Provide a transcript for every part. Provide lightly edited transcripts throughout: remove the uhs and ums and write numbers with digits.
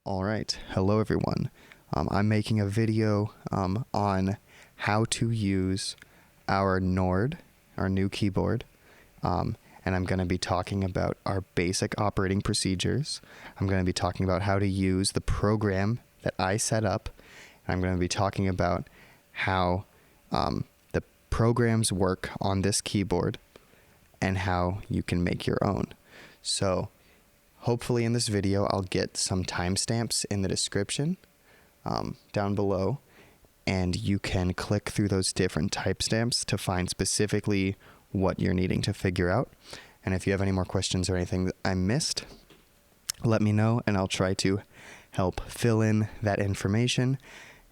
All right, hello everyone. I'm making a video on how to use our Nord, our new keyboard, and I'm going to be talking about our basic operating procedures. I'm going to be talking about how to use the program that I set up, and I'm going to be talking about how the programs work on this keyboard and how you can make your own. So hopefully in this video, I'll get some timestamps in the description down below, and you can click through those different timestamps to find specifically what you're needing to figure out. And if you have any more questions or anything that I missed, let me know, and I'll try to help fill in that information.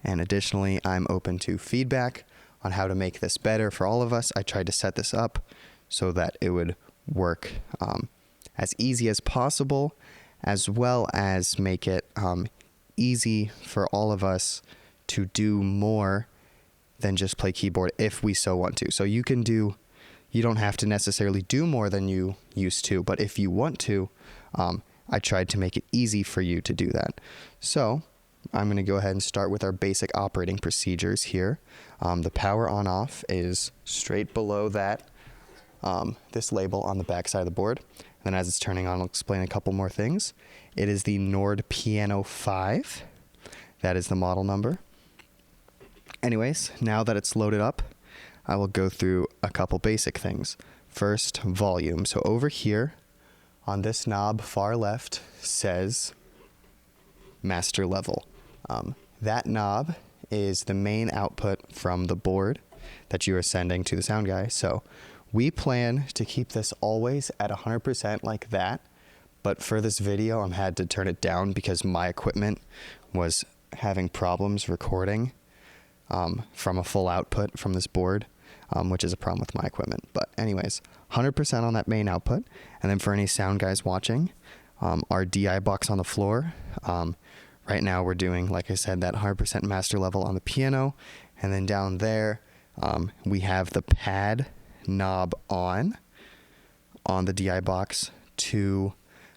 And additionally, I'm open to feedback on how to make this better for all of us. I tried to set this up so that it would work as easy as possible, as well as make it easy for all of us to do more than just play keyboard if we so want to. So you don't have to necessarily do more than you used to, but if you want to, I tried to make it easy for you to do that. So I'm going to go ahead and start with our basic operating procedures here. The power on off is straight below that, this label on the back side of the board. And then as it's turning on, I'll explain a couple more things. It is the Nord Piano 5. That is the model number. Anyways, now that it's loaded up, I will go through a couple basic things. First, volume. So over here on this knob, far left, says master level. That knob is the main output from the board that you are sending to the sound guy. So we plan to keep this always at 100% like that, but for this video, I had to turn it down because my equipment was having problems recording from a full output from this board, which is a problem with my equipment. But anyways, 100% on that main output. And then for any sound guys watching, our DI box on the floor, right now we're doing, like I said, that 100% master level on the piano. And then down there, we have the pad knob on the DI box to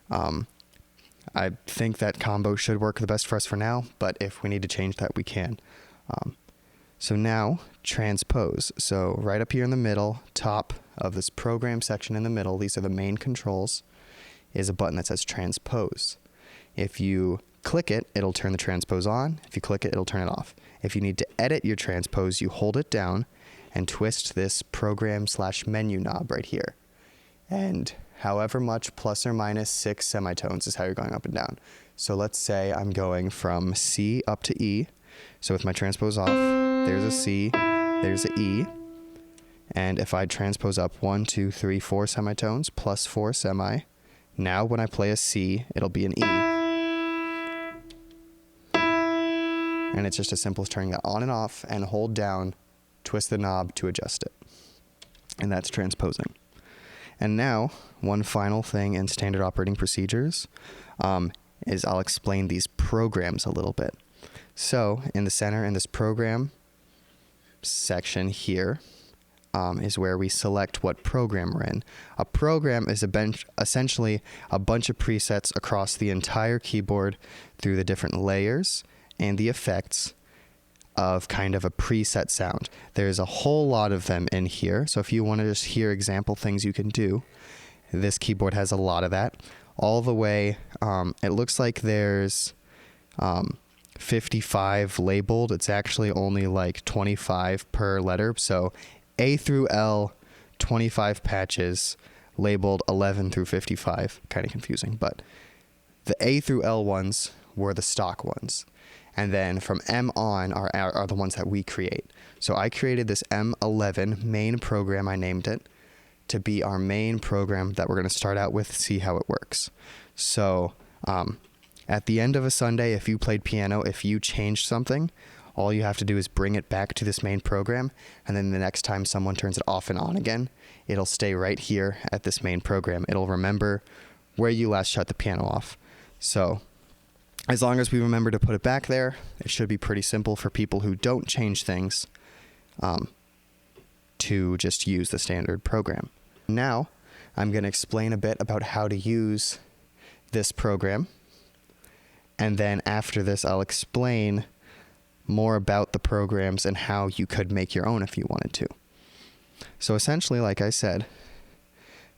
I think that combo should work the best for us for now, but if we need to change that, we can. So now transpose. So right up here in the middle, top of this program section in the middle, these are the main controls, is a button that says transpose. If you click it, it'll turn the transpose on. If you click it, it'll turn it off. If you need to edit your transpose, you hold it down and twist this program/menu knob right here. And however much plus or minus 6 semitones is how you're going up and down. So let's say I'm going from C up to E. So with my transpose off, there's a C, there's a E. And if I transpose up 1, 2, 3, 4 semitones plus 4 semi, now when I play a C, it'll be an E. And it's just as simple as turning that on and off and hold down, twist the knob to adjust it. And that's transposing. And now, one final thing in standard operating procedures is I'll explain these programs a little bit. So in the center in this program section here is where we select what program we're in. A program is essentially a bunch of presets across the entire keyboard through the different layers and the effects of kind of a preset sound. There's a whole lot of them in here, so if you want to just hear example things you can do, this keyboard has a lot of that. All the way, it looks like there's 55 labeled. It's actually only like 25 per letter, so A through L, 25 patches, labeled 11 through 55. Kind of confusing, but the A through L ones were the stock ones. And then from M on are the ones that we create. So I created this M11 main program, I named it, to be our main program that we're going to start out with, see how it works. So at the end of a Sunday, if you played piano, if you changed something, all you have to do is bring it back to this main program, and then the next time someone turns it off and on again, it'll stay right here at this main program. It'll remember where you last shut the piano off. So as long as we remember to put it back there, it should be pretty simple for people who don't change things to just use the standard program. Now, I'm going to explain a bit about how to use this program And then after this, I'll explain more about the programs and how you could make your own if you wanted to. So essentially, like I said,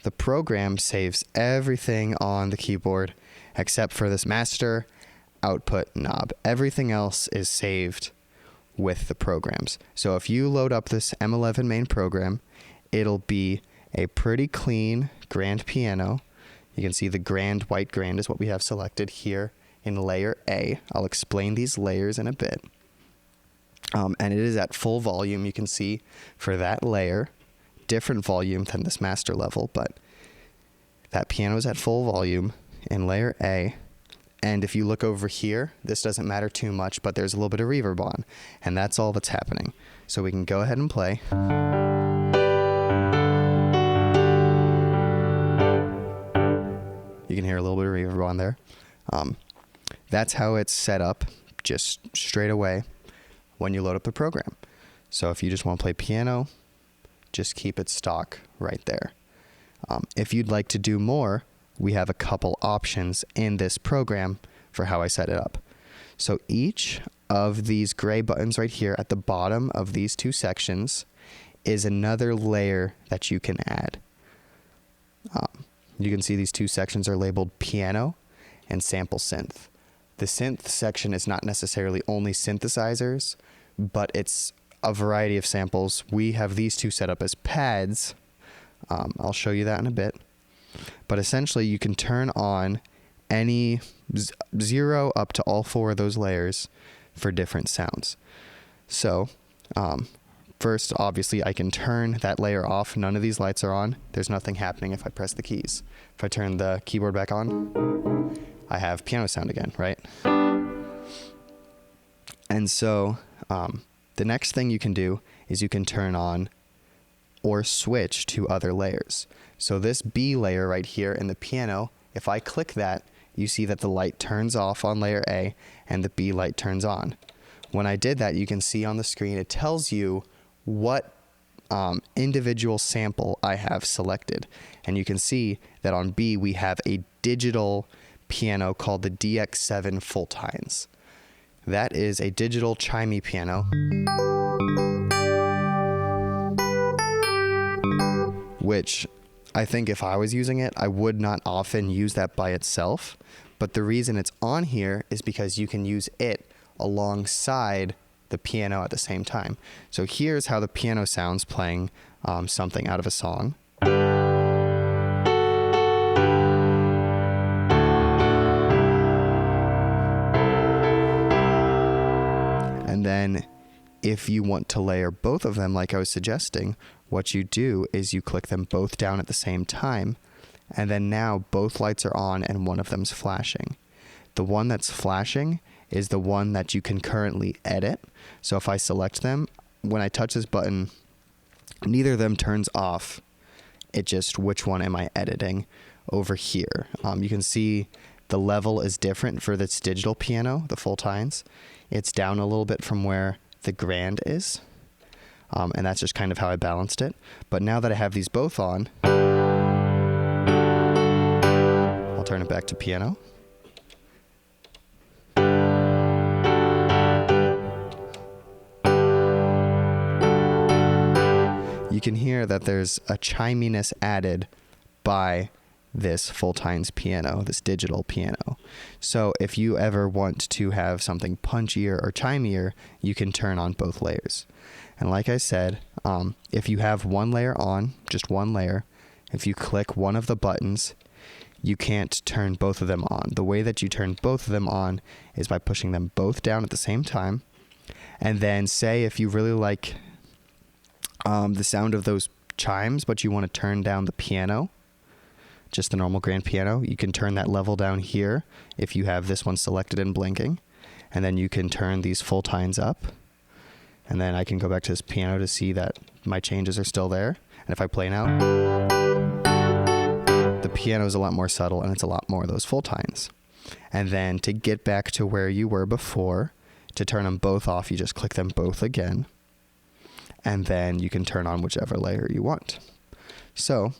the program saves everything on the keyboard except for this master output knob. Everything else is saved with the programs. So if you load up this M11 main program, it'll be a pretty clean grand piano. You can see the grand, white grand is what we have selected here in layer A. I'll explain these layers in a bit. And it is at full volume. You can see for that layer, different volume than this master level, but that piano is at full volume in layer A. And if you look over here, this doesn't matter too much, but there's a little bit of reverb on, and that's all that's happening. So we can go ahead and play. You can hear a little bit of reverb on there. That's how it's set up just straight away when you load up the program. So if you just want to play piano, just keep it stock right there. If you'd like to do more, we have a couple options in this program for how I set it up. So each of these gray buttons right here at the bottom of these two sections is another layer that you can add. You can see these two sections are labeled piano and sample synth. The synth section is not necessarily only synthesizers, but it's a variety of samples. We have these two set up as pads. I'll show you that in a bit. But essentially, you can turn on any 0 up to all 4 of those layers for different sounds. So, first, obviously, I can turn that layer off. None of these lights are on. There's nothing happening if I press the keys. If I turn the keyboard back on, I have piano sound again, right? And so, the next thing you can do is you can turn on or switch to other layers. So this B layer right here in the piano, if I click that, you see that the light turns off on layer A and the B light turns on. When I did that, you can see on the screen, it tells you what individual sample I have selected. And you can see that on B, we have a digital piano called the DX7 Full Tines. That is a digital chimey piano, which I think if I was using it, I would not often use that by itself. But the reason it's on here is because you can use it alongside the piano at the same time. So here's how the piano sounds playing something out of a song. And then if you want to layer both of them, like I was suggesting, what you do is you click them both down at the same time, and then now both lights are on and one of them's flashing. The one that's flashing is the one that you can currently edit. So if I select them, when I touch this button, neither of them turns off. It just, which one am I editing over here? You can see the level is different for this digital piano, the Full Tines. It's down a little bit from where the grand is. And that's just kind of how I balanced it. But now that I have these both on, I'll turn it back to piano. You can hear that there's a chiminess added by this Full Tines piano, this digital piano. So if you ever want to have something punchier or chimier, you can turn on both layers. And like I said, if you have one layer on, just one layer, if you click one of the buttons, you can't turn both of them on. The way that you turn both of them on is by pushing them both down at the same time. And then say if you really like the sound of those chimes, but you want to turn down the piano, just the normal grand piano, you can turn that level down here if you have this one selected and blinking. And then you can turn these Full Tines up. And then I can go back to this piano to see that my changes are still there. And if I play now, the piano is a lot more subtle and it's a lot more of those Full Tines. And then to get back to where you were before, to turn them both off, you just click them both again. And then you can turn on whichever layer you want. So,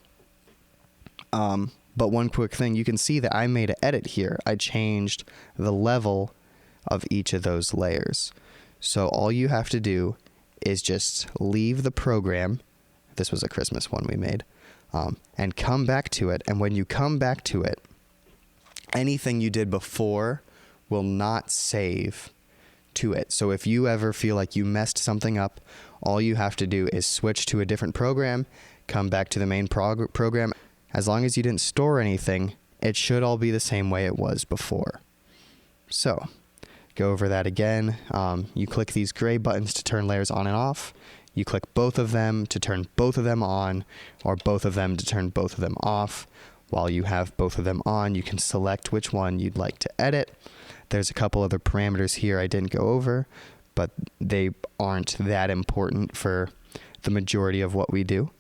But one quick thing, you can see that I made an edit here. I changed the level of each of those layers. So all you have to do is just leave the program. This was a Christmas one we made. And come back to it. And when you come back to it, anything you did before will not save to it. So if you ever feel like you messed something up, all you have to do is switch to a different program, come back to the main program. As long as you didn't store anything, it should all be the same way it was before. So go over that again. You click these gray buttons to turn layers on and off. You click both of them to turn both of them on, or both of them to turn both of them off. While you have both of them on, you can select which one you'd like to edit. There's a couple other parameters here I didn't go over, but they aren't that important for the majority of what we do.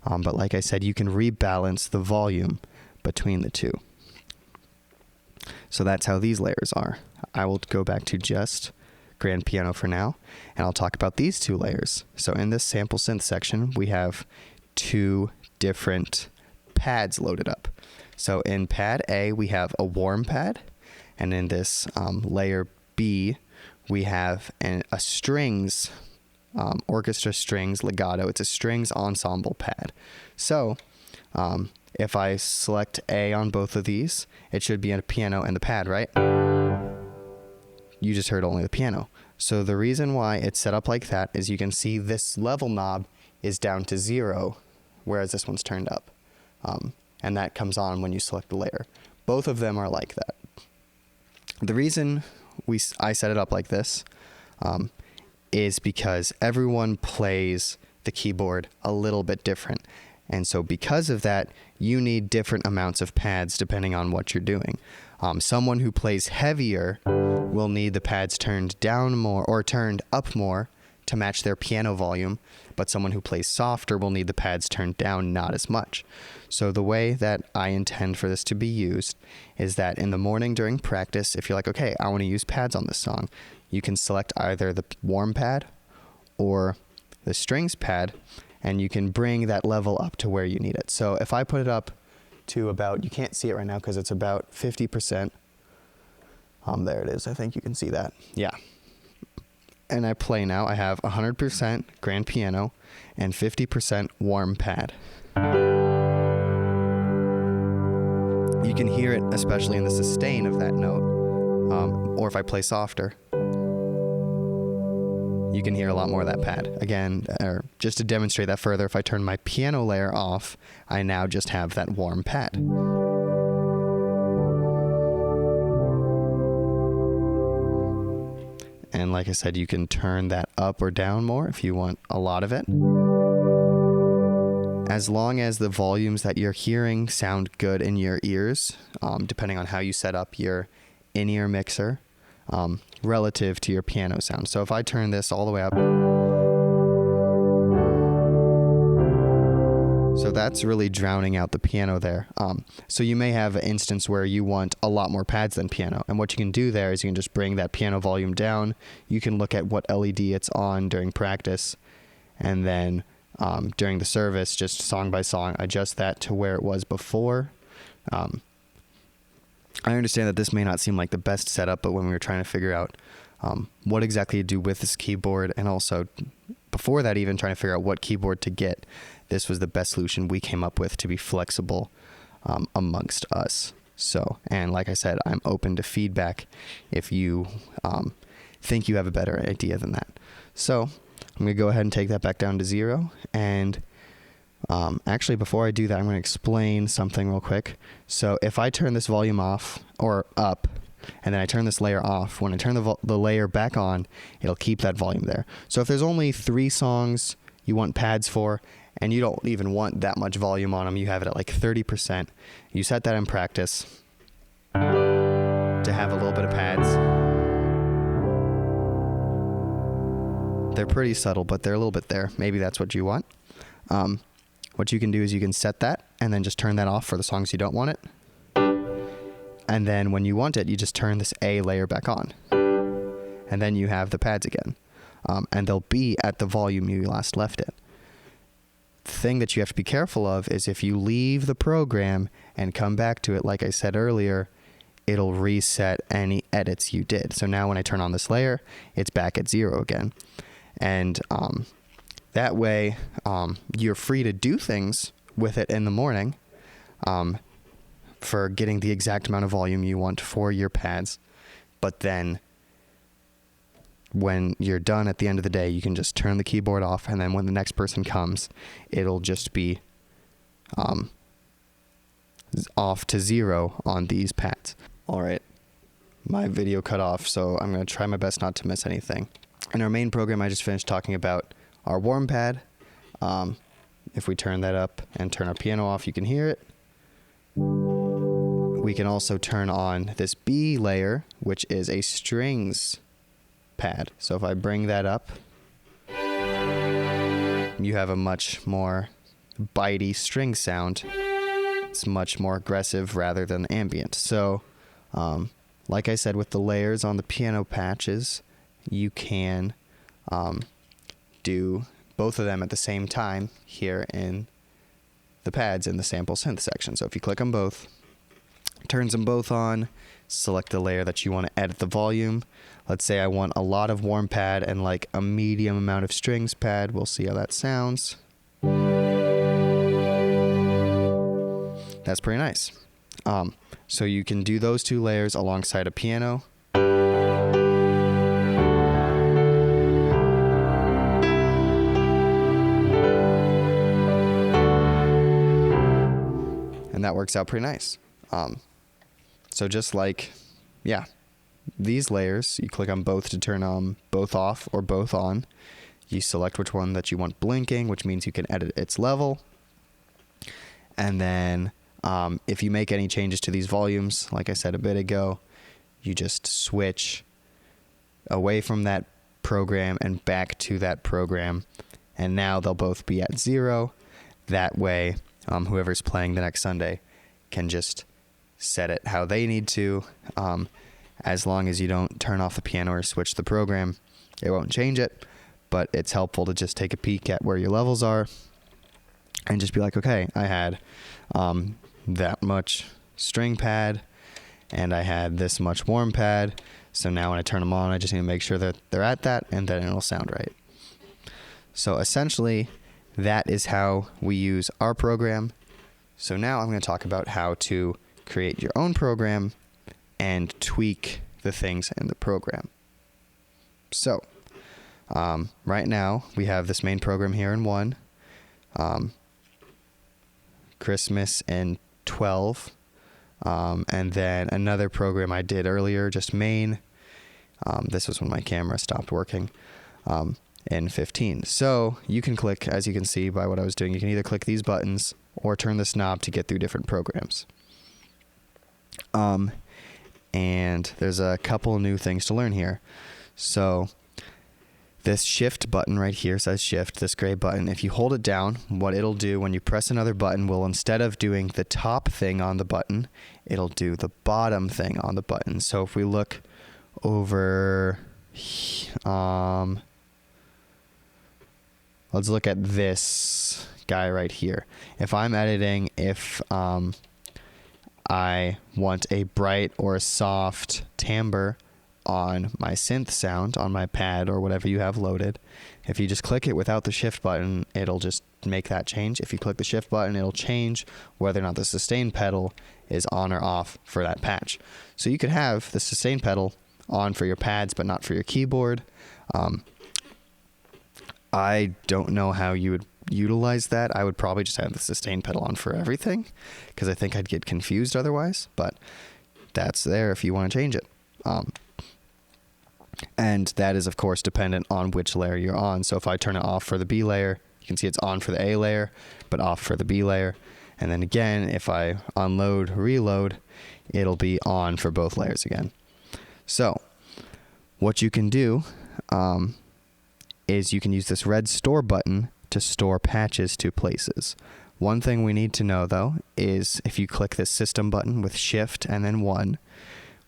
But like I said, you can rebalance the volume between the two. So that's how these layers are. I will go back to just grand piano for now, and I'll talk about these two layers. So in this sample synth section, we have two different pads loaded up. So in pad A, we have a warm pad, and in this layer B, we have a strings, orchestra strings legato. It's a strings ensemble pad. So if I select A on both of these, it should be a piano and the pad, right? You just heard only the piano. So the reason why it's set up like that is you can see this level knob is down to 0, whereas this one's turned up. And that comes on when you select the layer. Both of them are like that. The reason I set it up like this is because everyone plays the keyboard a little bit different. And so because of that, you need different amounts of pads depending on what you're doing. Someone who plays heavier will need the pads turned down more or turned up more to match their piano volume, but someone who plays softer will need the pads turned down not as much. So the way that I intend for this to be used is that in the morning during practice, if you're like, okay, I want to use pads on this song, you can select either the warm pad or the strings pad, and you can bring that level up to where you need it. So if I put it up to about, you can't see it right now because it's about 50%. There it is. I think you can see that. Yeah. And I play now. I have 100% grand piano and 50% warm pad. You can hear it, especially in the sustain of that note, or if I play softer, you can hear a lot more of that pad. Again, or just to demonstrate that further, if I turn my piano layer off, I now just have that warm pad. And like I said, you can turn that up or down more if you want a lot of it. As long as the volumes that you're hearing sound good in your ears, depending on how you set up your in-ear mixer, relative to your piano sound. So if I turn this all the way up, so that's really drowning out the piano there. So you may have an instance where you want a lot more pads than piano. And what you can do there is you can just bring that piano volume down. You can look at what LED it's on during practice. And then during the service, just song by song, adjust that to where it was before. I understand that this may not seem like the best setup, but when we were trying to figure out what exactly to do with this keyboard, and also before that even trying to figure out what keyboard to get, this was the best solution we came up with to be flexible amongst us. So, and like I said, I'm open to feedback if you think you have a better idea than that. So I'm going to go ahead and take that back down to 0. And actually, before I do that, I'm going to explain something real quick. So if I turn this volume off or up, and then I turn this layer off, when I turn the layer back on, it'll keep that volume there. So if there's only 3 songs you want pads for, and you don't even want that much volume on them, you have it at like 30%, you set that in practice to have a little bit of pads. They're pretty subtle, but they're a little bit there. Maybe that's what you want. What you can do is you can set that and then just turn that off for the songs you don't want it. And then when you want it, you just turn this A layer back on. And then you have the pads again. And they'll be at the volume you last left it. thing that you have to be careful of is if you leave the program and come back to it, like I said earlier, it'll reset any edits you did. So now when I turn on this layer, it's back at 0 again. And that way, you're free to do things with it in the morning for getting the exact amount of volume you want for your pads. But then when you're done at the end of the day, you can just turn the keyboard off, and then when the next person comes, it'll just be off to 0 on these pads. All right, my video cut off, so I'm going to try my best not to miss anything. In our main program, I just finished talking about our warm pad. If we turn that up and turn our piano off, you can hear it. We can also turn on this B layer, which is a strings pad. So if I bring that up, you have a much more bitey string sound. It's much more aggressive rather than ambient. So, like I said, with the layers on the piano patches, you can do both of them at the same time here in the pads in the sample synth section. So if you click them both, turns them both on, select the layer that you want to edit the volume. Let's say I want a lot of warm pad and like a medium amount of strings pad. We'll see how that sounds. That's pretty nice. So you can do those two layers alongside a piano. And that works out pretty nice. So just like, yeah, these layers, you click on both to turn both off or both on. You select which one that you want blinking, which means you can edit its level. And then if you make any changes to these volumes, like I said a bit ago, you just switch away from that program and back to that program. And now they'll both be at 0. That way, whoever's playing the next Sunday can just set it how they need to. As long as you don't turn off the piano or switch the program, it won't change it. But it's helpful to just take a peek at where your levels are and just be like, okay, I had that much string pad and I had this much warm pad. So now when I turn them on, I just need to make sure that they're at that, and then it'll sound right. So essentially, that is how we use our program. So now I'm going to talk about how to create your own program and tweak the things in the program. So right now we have this main program here in 1, Christmas in 12, and then another program I did earlier, just main. This was when my camera stopped working. In 15. So you can click, as you can see by what I was doing, you can either click these buttons or turn this knob to get through different programs. And there's a couple new things to learn here. So this shift button right here says shift, this gray button. If you hold it down, what it'll do when you press another button will, instead of doing the top thing on the button, it'll do the bottom thing on the button. So if we look over, let's look at this guy right here. If I'm editing, if I want a bright or a soft timbre on my synth sound, on my pad or whatever you have loaded, if you just click it without the shift button, it'll just make that change. If you click the shift button, it'll change whether or not the sustain pedal is on or off for that patch. So you could have the sustain pedal on for your pads, but not for your keyboard. I don't know how you would utilize that. I would probably just have the sustain pedal on for everything, because I think I'd get confused otherwise, but that's there if you want to change it. And that is, of course, dependent on which layer you're on. So if I turn it off for the B layer, you can see it's on for the A layer, but off for the B layer. And then again, if I unload, reload, it'll be on for both layers again. So what you can do is you can use this red store button to store patches to places. One thing we need to know, though, is if you click this system button with shift and then 1,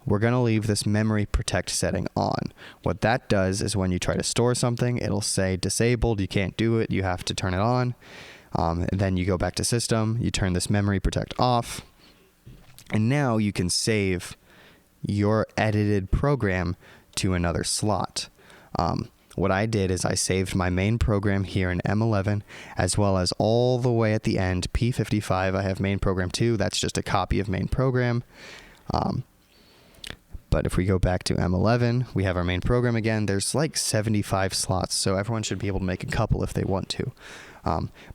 we're going to leave this memory protect setting on. What that does is when you try to store something, it'll say disabled, you can't do it, you have to turn it on. Then you go back to system, you turn this memory protect off, and now you can save your edited program to another slot. What I did is I saved my main program here in M11, as well as all the way at the end, P55, I have main program 2. That's just a copy of main program. But if we go back to M11, we have our main program again. There's like 75 slots, so everyone should be able to make a couple if they want to.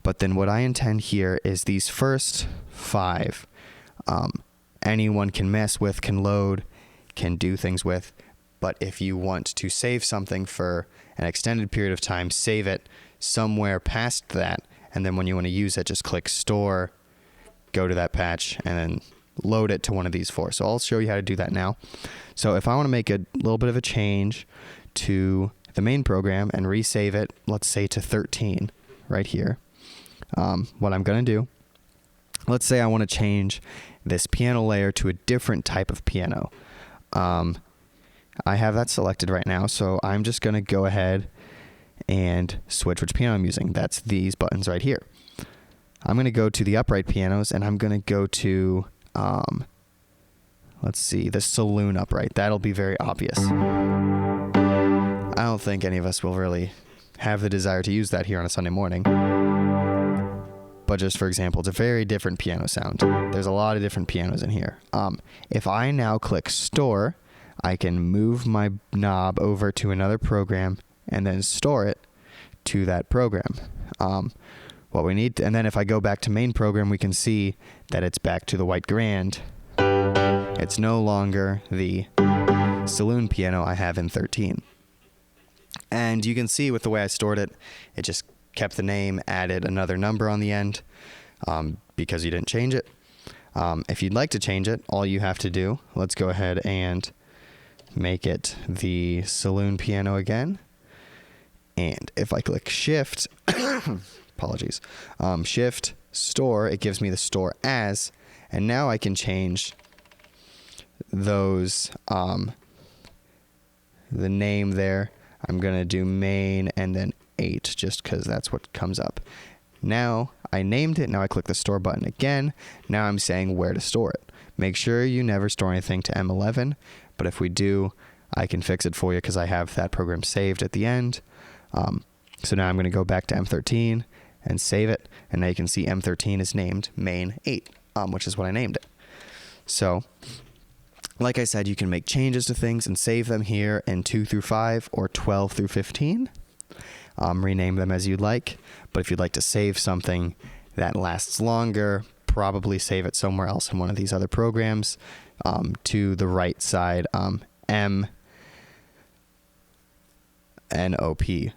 But then what I intend here is these first 5, anyone can mess with, can load, can do things with. But if you want to save something for an extended period of time, save it somewhere past that, and then when you want to use it, just click store, go to that patch, and then load it to one of these 4. So I'll show you how to do that now. So if I want to make a little bit of a change to the main program and resave it, let's say to 13 right here, what I'm going to do, let's say I want to change this piano layer to a different type of piano. I have that selected right now, so I'm just going to go ahead and switch which piano I'm using. That's these buttons right here. I'm going to go to the upright pianos, and I'm going to go to, let's see, the saloon upright. That'll be very obvious. I don't think any of us will really have the desire to use that here on a Sunday morning. But just for example, it's a very different piano sound. There's a lot of different pianos in here. If I now click store, I can move my knob over to another program and then store it to that program. What we need to, and then if I go back to main program, we can see that it's back to the white grand. It's no longer the saloon piano I have in 13. And you can see with the way I stored it, it just kept the name, added another number on the end, because you didn't change it. If you'd like to change it, all you have to do, let's go ahead and make it the saloon piano again. And if I click shift, apologies, shift store, it gives me the store as, and now I can change those, the name there. I'm going to do main and then 8 just because that's what comes up. Now I named it. Now I click the store button again. Now I'm saying where to store it. Make sure you never store anything to M11. But if we do, I can fix it for you because I have that program saved at the end. So now I'm going to go back to M13 and save it. And now you can see M13 is named main 8, which is what I named it. So like I said, you can make changes to things and save them here in 2 through 5 or 12 through 15. Rename them as you'd like. But if you'd like to save something that lasts longer, probably save it somewhere else in one of these other programs. To the right side, M N O P,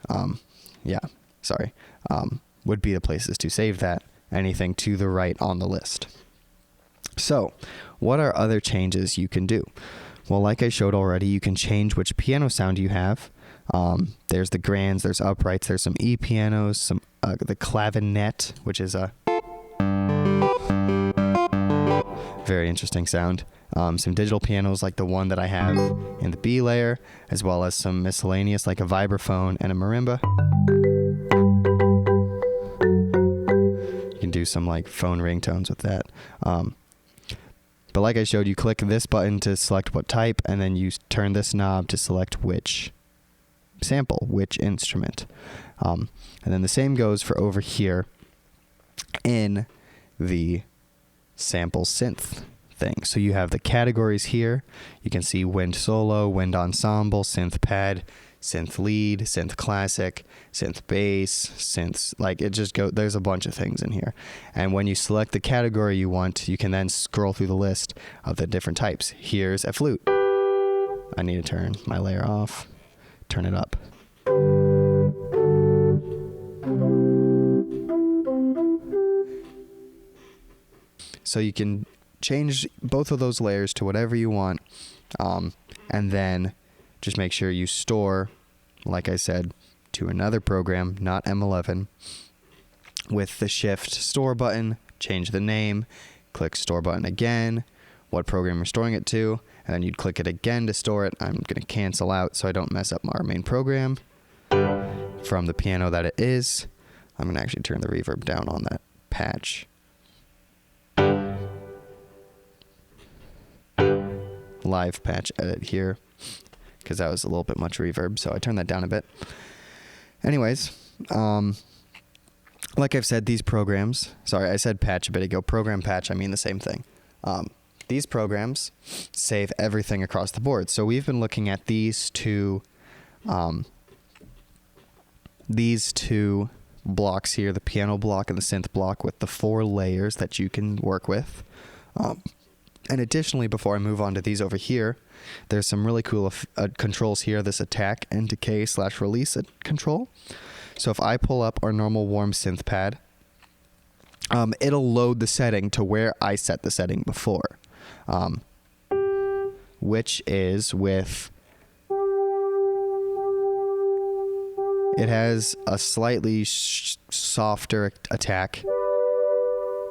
would be the places to save that. Anything to the right on the list. So, what are other changes you can do? Well, like I showed already, you can change which piano sound you have. There's the grands, there's uprights, there's some E pianos, some the clavinet, which is a very interesting sound. Some digital pianos like the one that I have in the B layer, as well as some miscellaneous like a vibraphone and a marimba. You can do some like phone ringtones with that. But like I showed, you click this button to select what type, and then you turn this knob to select which sample, which instrument. And then the same goes for over here in the sample synth thing. So you have the categories here. You can see wind solo, wind ensemble, synth pad, synth lead, synth classic, synth bass, synths, like it just go, there's a bunch of things in here. And when you select the category you want, you can then scroll through the list of the different types. Here's a flute. I need to turn my layer off, turn it up. So you can change both of those layers to whatever you want, and then just make sure you store, like I said, to another program, not M11, with the shift store button, change the name, click store button again, what program you're storing it to, and then you'd click it again to store it. I'm going to cancel out so I don't mess up our main program from the piano that it is. I'm going to actually turn the reverb down on that patch. Live patch edit here, because that was a little bit much reverb, so I turned that down a bit. Anyways, like I've said, these programs, sorry, I said patch a bit ago, program patch, I mean the same thing. These programs save everything across the board. So we've been looking at these two blocks here, the piano block and the synth block, with the 4 layers that you can work with. And additionally, before I move on to these over here, there's some really cool controls here, this attack and decay / release control. So if I pull up our normal warm synth pad, it'll load the setting to where I set the setting before, which is with, it has a slightly softer attack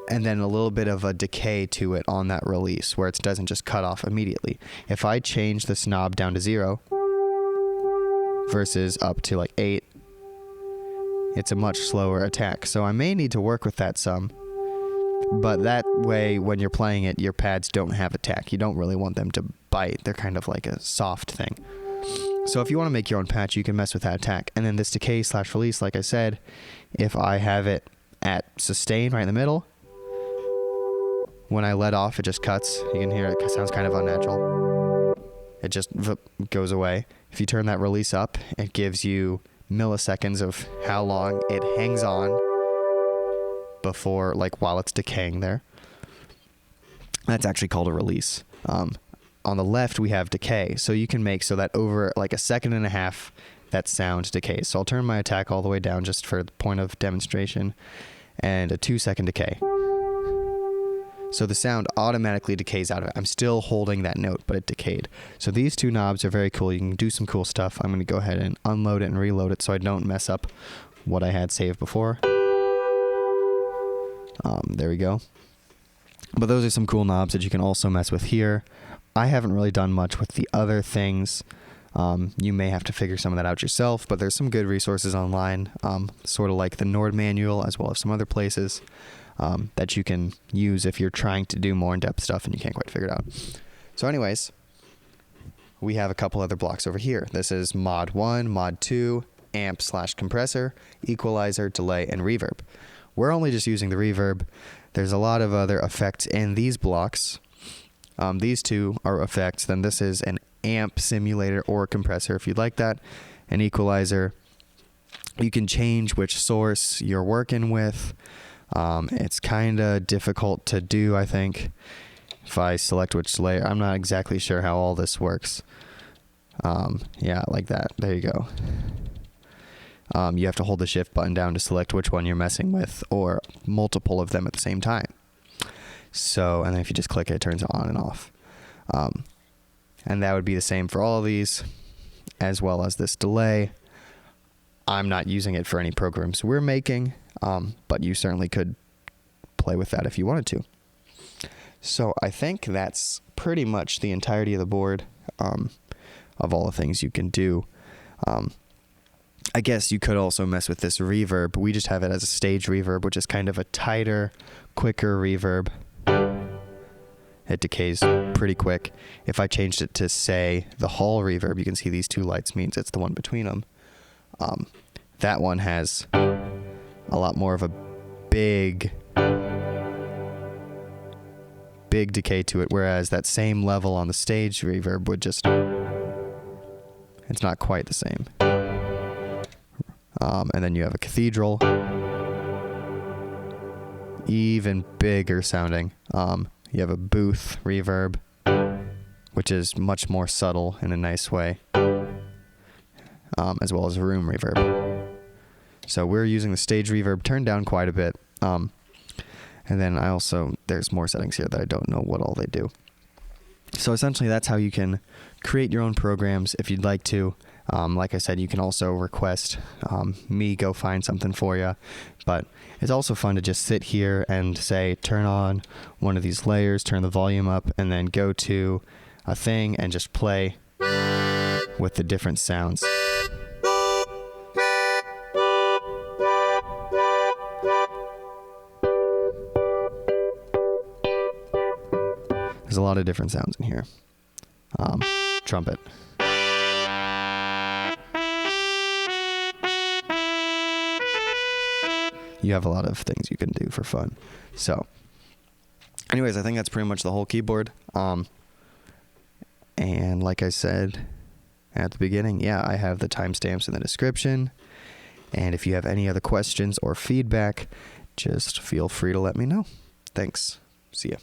and then a little bit of a decay to it on that release, where it doesn't just cut off immediately. If I change this knob down to 0 versus up to like 8, it's a much slower attack. So I may need to work with that some, but that way when you're playing it, your pads don't have attack. You don't really want them to bite. They're kind of like a soft thing. So if you want to make your own patch, you can mess with that attack. And then this decay / release, like I said, if I have it at sustain right in the middle, when I let off, it just cuts. You can hear it sounds kind of unnatural. It just goes away. If you turn that release up, it gives you milliseconds of how long it hangs on before, like while it's decaying there. That's actually called a release. On the left, we have decay. So you can make so that over like a 1.5 seconds, that sound decays. So I'll turn my attack all the way down just for the point of demonstration, and a 2-second decay. So the sound automatically decays out of it. I'm still holding that note, but it decayed. So these 2 knobs are very cool. You can do some cool stuff. I'm going to go ahead and unload it and reload it so I don't mess up what I had saved before. There we go. But those are some cool knobs that you can also mess with here. I haven't really done much with the other things. You may have to figure some of that out yourself, but there's some good resources online, sort of like the Nord manual, as well as some other places that you can use if you're trying to do more in-depth stuff and you can't quite figure it out. So anyways, we have a couple other blocks over here. This is mod 1, mod 2, amp / compressor, equalizer, delay, and reverb. We're only just using the reverb. There's a lot of other effects in these blocks. These 2 are effects. Then this is an amp simulator or compressor if you'd like that. An equalizer. You can change which source you're working with. It's kind of difficult to do, I think, if I select which layer. I'm not exactly sure how all this works. Yeah, like that. There you go. You have to hold the shift button down to select which one you're messing with, or multiple of them at the same time. So, and then if you just click it, it turns on and off. And that would be the same for all of these, as well as this delay. I'm not using it for any programs we're making, but you certainly could play with that if you wanted to. So I think that's pretty much the entirety of the board, of all the things you can do. I guess you could also mess with this reverb. We just have it as a stage reverb, which is kind of a tighter, quicker reverb. It decays pretty quick. If I changed it to, say, the hall reverb, you can see these 2 lights means it's the one between them. That one has a lot more of a big decay to it, whereas that same level on the stage reverb would just, it's not quite the same. And then you have a cathedral, even bigger sounding. You have a booth reverb, which is much more subtle in a nice way, as well as a room reverb. So we're using the stage reverb turned down quite a bit. And then there's more settings here that I don't know what all they do. So essentially that's how you can create your own programs if you'd like to. Like I said, you can also request me go find something for you, but it's also fun to just sit here and say, turn on one of these layers, turn the volume up, and then go to a thing and just play with the different sounds. There's a lot of different sounds in here. Trumpet. You have a lot of things you can do for fun. So, anyways, I think that's pretty much the whole keyboard. And like I said at the beginning, yeah, I have the timestamps in the description. And if you have any other questions or feedback, just feel free to let me know. Thanks. See ya.